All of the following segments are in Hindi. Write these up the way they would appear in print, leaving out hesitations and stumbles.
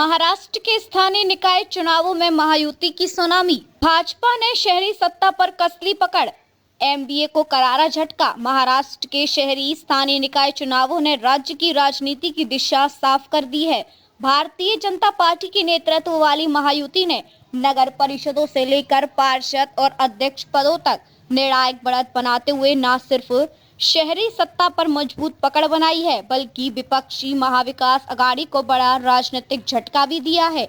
महाराष्ट्र के स्थानीय निकाय चुनावों में महायुति की सुनामी। भाजपा ने शहरी सत्ता पर कस ली पकड़। एमबीए को करारा झटका। महाराष्ट्र के शहरी स्थानीय निकाय चुनावों ने राज्य की राजनीति की दिशा साफ कर दी है। भारतीय जनता पार्टी के नेतृत्व वाली महायुति ने नगर परिषदों से लेकर पार्षद और अध्यक्ष पदों तक निर्णायक बढ़त बनाते हुए न सिर्फ शहरी सत्ता पर मजबूत पकड़ बनाई है, बल्कि विपक्षी महाविकास अघाड़ी को बड़ा राजनीतिक झटका भी दिया है।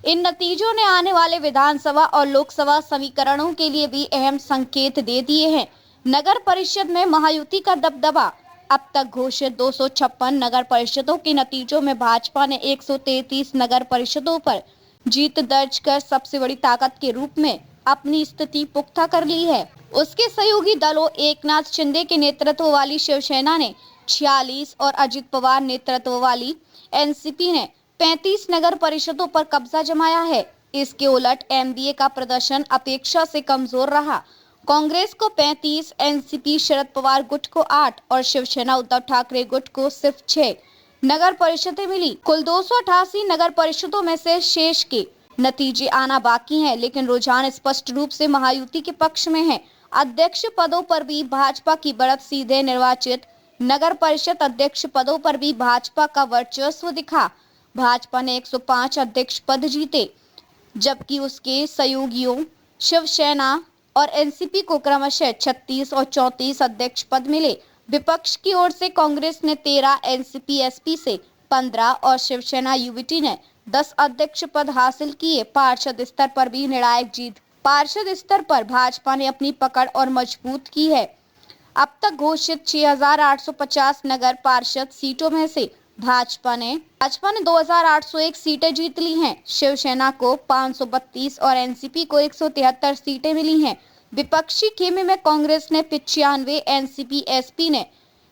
इन नतीजों ने आने वाले विधानसभा और लोकसभा समीकरणों के लिए भी अहम संकेत दे दिए हैं। नगर परिषद में महायुति का दबदबा। अब तक घोषित 256 नगर परिषदों के नतीजों में भाजपा ने 133 नगर परिषदों पर जीत दर्ज कर सबसे बड़ी ताकत के रूप में अपनी स्थिति पुख्ता कर ली है। उसके सहयोगी दलों एकनाथ शिंदे के नेतृत्व वाली शिवसेना ने 46 और अजित पवार नेतृत्व वाली एनसीपी ने 35 नगर परिषदों पर कब्जा जमाया है। इसके उलट एमडीए का प्रदर्शन अपेक्षा से कमजोर रहा। कांग्रेस को 35, एनसीपी शरद पवार गुट को 8 और शिवसेना उद्धव ठाकरे गुट को सिर्फ 6 नगर परिषदें मिली। कुल 288 नगर परिषदों में से शेष के नतीजे आना बाकी हैं, लेकिन रुझान स्पष्ट रूप से महायुति के पक्ष में है। अध्यक्ष पदों पर भी भाजपा की बढ़त। सीधे निर्वाचित नगर परिषद अध्यक्ष पदों पर भी भाजपा का वर्चस्व दिखा। भाजपा ने 105 अध्यक्ष पद जीते, जबकि उसके सहयोगियों शिवसेना और एनसीपी को क्रमशः 36 और 34 अध्यक्ष पद मिले। विपक्ष की ओर से कांग्रेस ने 13, एनसीपी एसपी से 15 और शिवसेना यूबीटी ने 10 अध्यक्ष पद हासिल किए। पार्षद स्तर पर भी निर्णायक जीत। पार्षद स्तर पर भाजपा ने अपनी पकड़ और मजबूत की है। अब तक घोषित 6850 नगर पार्षद सीटों में से भाजपा ने 2801 सीटें जीत ली हैं। शिवसेना को 532 और एनसीपी को 173 सीटें मिली हैं। विपक्षी खेमे में कांग्रेस ने 95, एनसीपी एसपी ने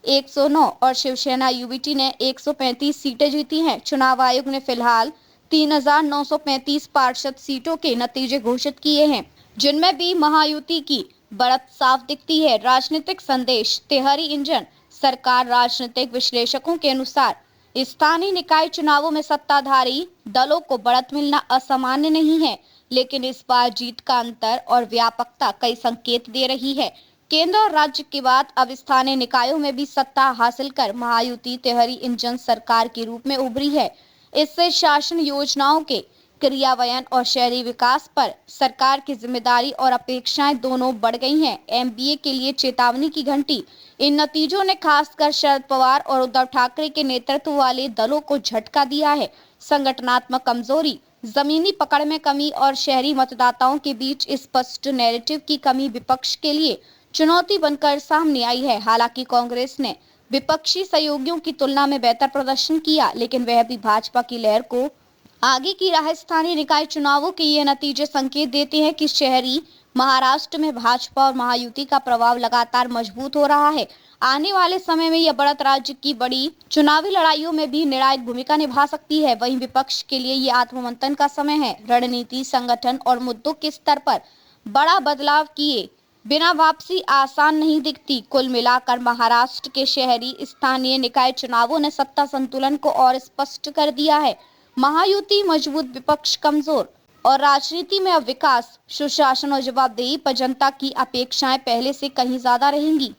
109 और शिवसेना यूबीटी ने 135 सीटें जीती हैं। चुनाव आयोग ने फिलहाल 3935 पार्षद सीटों के नतीजे घोषित किए हैं, जिनमें भी महायुति की बढ़त साफ दिखती है। राजनीतिक संदेश। तिहारी इंजन सरकार। राजनीतिक विश्लेषकों के अनुसार स्थानीय निकाय चुनावों में सत्ताधारी दलों को बढ़त मिलना असामान्य नहीं है, लेकिन इस बार जीत का अंतर और व्यापकता कई संकेत दे रही है। केंद्र और राज्य के बाद अब स्थानीय निकायों में भी सत्ता हासिल कर महायुति तिहारी इंजन सरकार के रूप में उभरी है। इससे शासन योजनाओं के क्रियान्वयन और शहरी विकास पर सरकार की जिम्मेदारी और अपेक्षाएं दोनों बढ़ गई हैं। एमबीए के लिए चेतावनी की घंटी। इन नतीजों ने खासकर शरद पवार और उद्धव ठाकरे के नेतृत्व वाले दलों को झटका दिया है। संगठनात्मक कमजोरी, जमीनी पकड़ में कमी और शहरी मतदाताओं के बीच स्पष्ट नैरेटिव की कमी विपक्ष के लिए चुनौती बनकर सामने आई है। हालांकि कांग्रेस ने विपक्षी सहयोगियों की तुलना में बेहतर प्रदर्शन किया, लेकिन वह भी भाजपा की लहर को आगे की राह। स्थानीय निकाय चुनावों के ये नतीजे संकेत देते हैं कि शहरी महाराष्ट्र में भाजपा और महायुति का प्रभाव लगातार मजबूत हो रहा है। आने वाले समय में यह बढ़त राज्य की बड़ी चुनावी लड़ाइयों में भी निर्णायक भूमिका निभा सकती है। वहीं विपक्ष के लिए ये आत्ममंथन का समय है। रणनीति, संगठन और मुद्दों के स्तर पर बड़ा बदलाव किए बिना वापसी आसान नहीं दिखती। कुल मिलाकर महाराष्ट्र के शहरी स्थानीय निकाय चुनावों ने सत्ता संतुलन को और स्पष्ट कर दिया है। महायुति मजबूत, विपक्ष कमजोर और राजनीति में अब विकास, सुशासन और जवाबदेही पर जनता की अपेक्षाएं पहले से कहीं ज्यादा रहेंगी।